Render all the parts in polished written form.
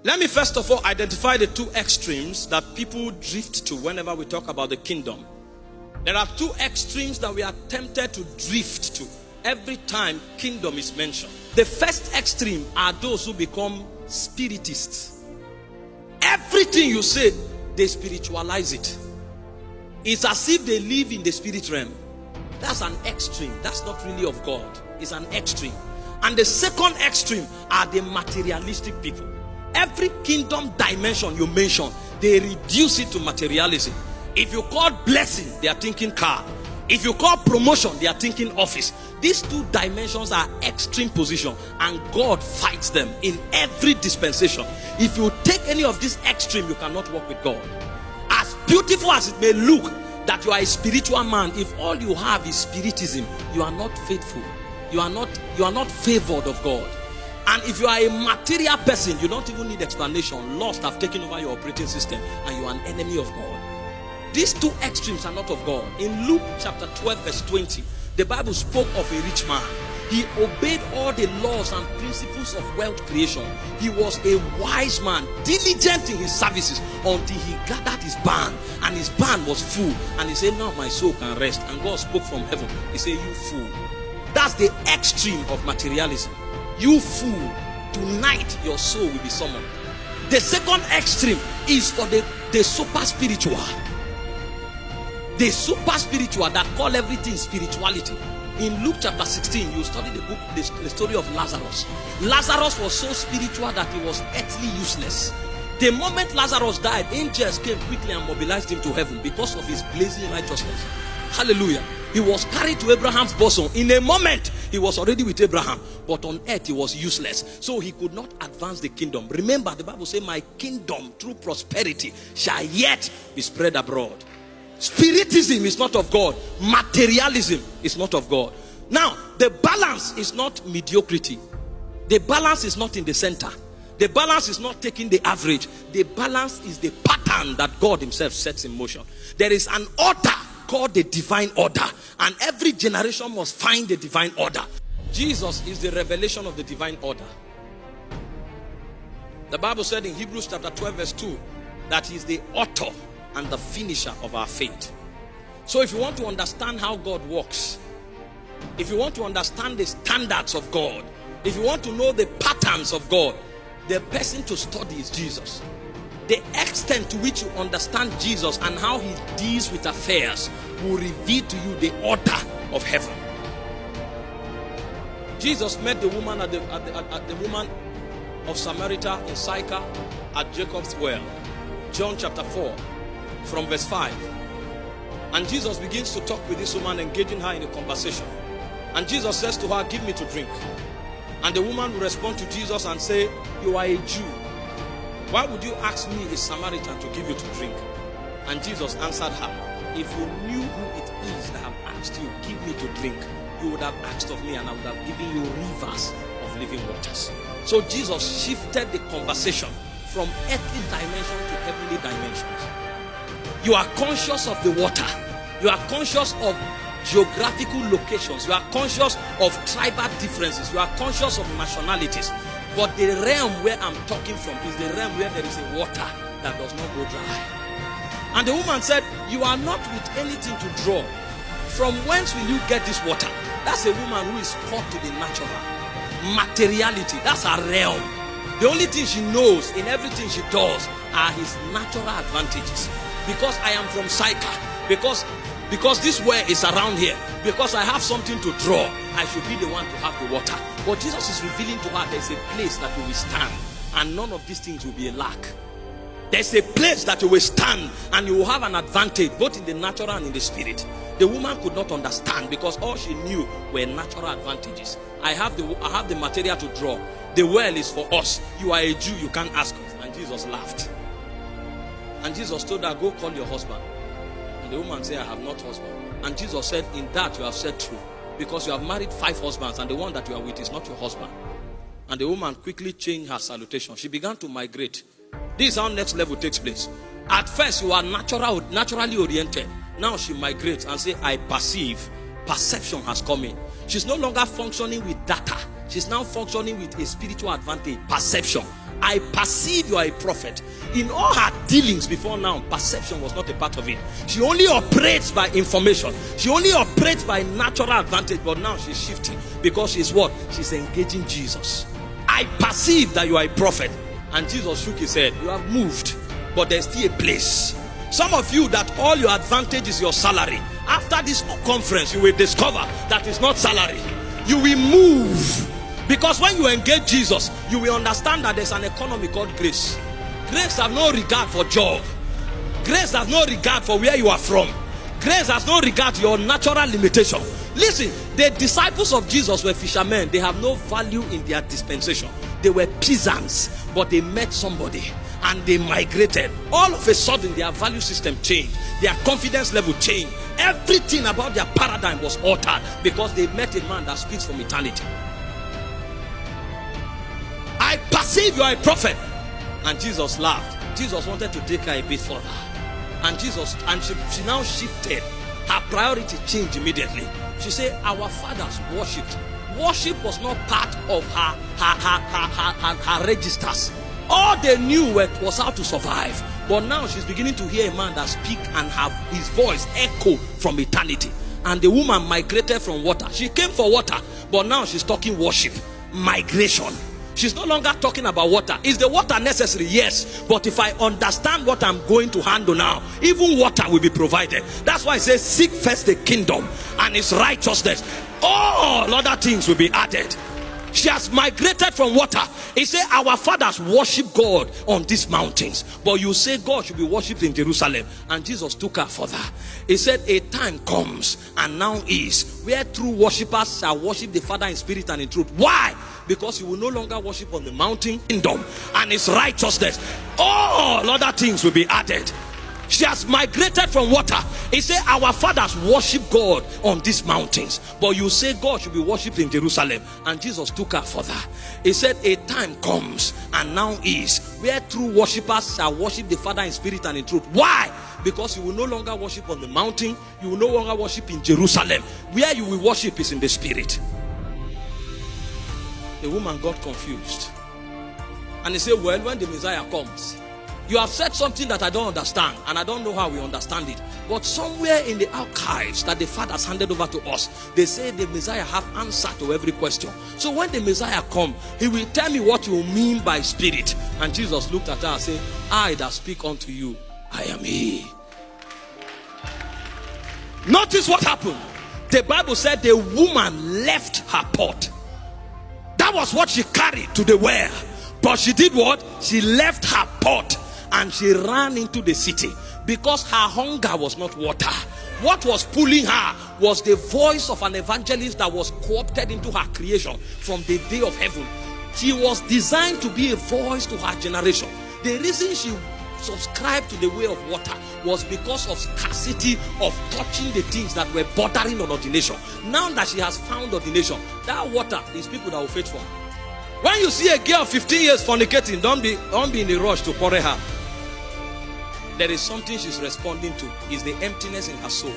Let me first of all identify the two extremes that people drift to whenever we talk about the kingdom. There are two extremes that we are tempted to drift to every time kingdom is mentioned. The first extreme are those who become spiritists. Everything you say, they spiritualize it. It's as if they live in the spirit realm. That's an extreme. That's not really of God. It's an extreme. And the second extreme are the materialistic people. Every kingdom dimension you mention, they reduce it to materialism. If you call blessing, they are thinking car. If you call promotion, they are thinking office. These two dimensions are extreme position, and God fights them in every dispensation. If you take any of this extreme, you cannot walk with God. As beautiful as it may look that you are a spiritual man, if all you have is spiritism, you are not faithful. You are not favored of God. And if you are a material person, you don't even need explanation. Lust have taken over your operating system, and you are an enemy of God. These two extremes are not of God. In Luke chapter 12 verse 20, the Bible spoke of a rich man. He obeyed all the laws and principles of wealth creation. He was a wise man, diligent in his services, until he gathered his barn, and his barn was full. And he said, now my soul can rest. And God spoke from heaven. He said, you fool. That's the extreme of materialism. You fool, tonight your soul will be summoned. The second extreme is for the super spiritual. The super spiritual that call everything spirituality. In Luke chapter 16, you study the story of Lazarus. Lazarus was so spiritual that he was earthly useless. The moment Lazarus died, angels came quickly and mobilized him to heaven because of his blazing righteousness. Hallelujah. He was carried to Abraham's bosom. In a moment, he was already with Abraham. But on earth, he was useless. So he could not advance the kingdom. Remember, the Bible says, my kingdom through prosperity shall yet be spread abroad. Spiritism is not of God. Materialism is not of God. Now, the balance is not mediocrity. The balance is not in the center. The balance is not taking the average. The balance is the pattern that God himself sets in motion. There is an order called the divine order, and every generation must find the divine order. Jesus is the revelation of the divine order. The Bible said in Hebrews chapter 12 verse 2 that he is the author and the finisher of our faith. So if you want to understand how God works, if you want to understand the standards of God, if you want to know the patterns of God, the person to study is Jesus. The extent to which you understand Jesus and how he deals with affairs will reveal to you the order of heaven. Jesus met the woman at the woman of Samaria in Sychar at Jacob's well. John chapter 4 from verse 5. And Jesus begins to talk with this woman, engaging her in a conversation. And Jesus says to her, give me to drink. And the woman will respond to Jesus and say, you are a Jew. Why would you ask me, a Samaritan, to give you to drink? And Jesus answered her, if you knew who it is that have asked you, give me to drink, you would have asked of me, and I would have given you rivers of living waters. So Jesus shifted the conversation from earthly dimension to heavenly dimensions. You are conscious of the water. You are conscious of geographical locations. You are conscious of tribal differences. You are conscious of nationalities. But the realm where I'm talking from is the realm where there is a water that does not go dry. And the woman said, you are not with anything to draw. From whence will you get this water? That's a woman who is caught to the natural. Materiality, that's her realm. The only thing she knows in everything she does are his natural advantages. Because I am from Sychar, because this well is around here, because I have something to draw, I should be the one to have the water. But Jesus is revealing to her there's a place that you will stand, and none of these things will be a lack. There's a place that you will stand, and you will have an advantage both in the natural and in the spirit. The woman could not understand because all she knew were natural advantages. I have the material to draw. The well is for us. You are a Jew, you can't ask us. And Jesus laughed. And Jesus told her, go call your husband. And the woman said, I have not husband. And Jesus said, in that you have said true. Because you have married 5 husbands, and the one that you are with is not your husband. And the woman quickly changed her salutation. She began to migrate. This is how next level takes place. At first, you are naturally oriented. Now she migrates and says, I perceive. Perception has come in. She's no longer functioning with data. She's now functioning with a spiritual advantage, perception. I perceive you are a prophet. In all her dealings before now, perception was not a part of it. She only operates by information. She only operates by natural advantage. But now she's shifting because she's what? She's engaging Jesus. I perceive that you are a prophet. And Jesus shook his head. You have moved, but there's still a place. Some of you that all your advantage is your salary. After this conference, you will discover that it's not salary. You will move. Because when you engage Jesus, you will understand that there's an economy called grace. Grace has no regard for job. Grace has no regard for where you are from. Grace has no regard to your natural limitation. Listen, the disciples of Jesus were fishermen. They have no value in their dispensation. They were peasants, but they met somebody and they migrated. All of a sudden, their value system changed. Their confidence level changed. Everything about their paradigm was altered because they met a man that speaks from eternity. I perceive you are a prophet. And Jesus laughed. Jesus wanted to take her a bit further. And she now shifted. Her priority changed immediately. She said, our fathers worshipped. Worship was not part of her registers. All they knew was how to survive. But now she's beginning to hear a man that speak and have his voice echo from eternity. And the woman migrated from water. She came for water, but now she's talking worship, migration. She's no longer talking about water. Is the water necessary? Yes. But if I understand what I'm going to handle now, even water will be provided. That's why it says, seek first the kingdom and its righteousness. All other things will be added. She has migrated from water. He said, our fathers worship God on these mountains. But you say God should be worshipped in Jerusalem. And Jesus took her further. He said, a time comes and now is where true worshippers shall worship the Father in spirit and in truth. Why? Because you will no longer worship on the mountain, kingdom and its righteousness. All other things will be added. She has migrated from water. He said, our fathers worship God on these mountains. But you say God should be worshipped in Jerusalem. And Jesus took her further. He said, a time comes and now is where true worshippers shall worship the Father in spirit and in truth. Why? Because you will no longer worship on the mountain. You will no longer worship in Jerusalem. Where you will worship is in the spirit. The woman got confused. And he said, well, when the Messiah comes, you have said something that I don't understand, and I don't know how we understand it. But somewhere in the archives that the Father has handed over to us, they say the Messiah have answer to every question. So when the Messiah come, he will tell me what you mean by spirit. And Jesus looked at her and said, I that speak unto you, I am he. Notice what happened. The Bible said the woman left her pot. That was what she carried to the well. But she did what? She left her pot. And she ran into the city because her hunger was not water. What was pulling her was the voice of an evangelist that was co-opted into her creation from the day of heaven. She was designed to be a voice to her generation. The reason she subscribed to the way of water was because of scarcity of touching the things that were bordering on ordination. Now that she has found ordination, that water is people that will fetch for her. When you see a girl 15 years fornicating, don't be in a rush to quarrel her. There is something she's responding to. Is the emptiness in her soul.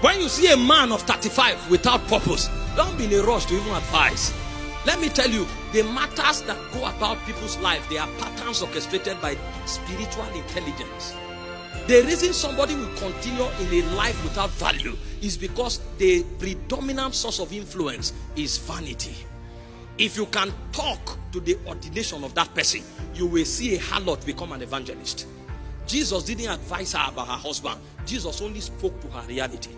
When you see a man of 35 without purpose, don't be in a rush to even advise. Let me tell you, the matters that go about people's life, they are patterns orchestrated by spiritual intelligence. The reason somebody will continue in a life without value is because the predominant source of influence is vanity. If you can talk to the ordination of that person, you will see a harlot become an evangelist. Jesus didn't advise her about her husband. Jesus only spoke to her reality.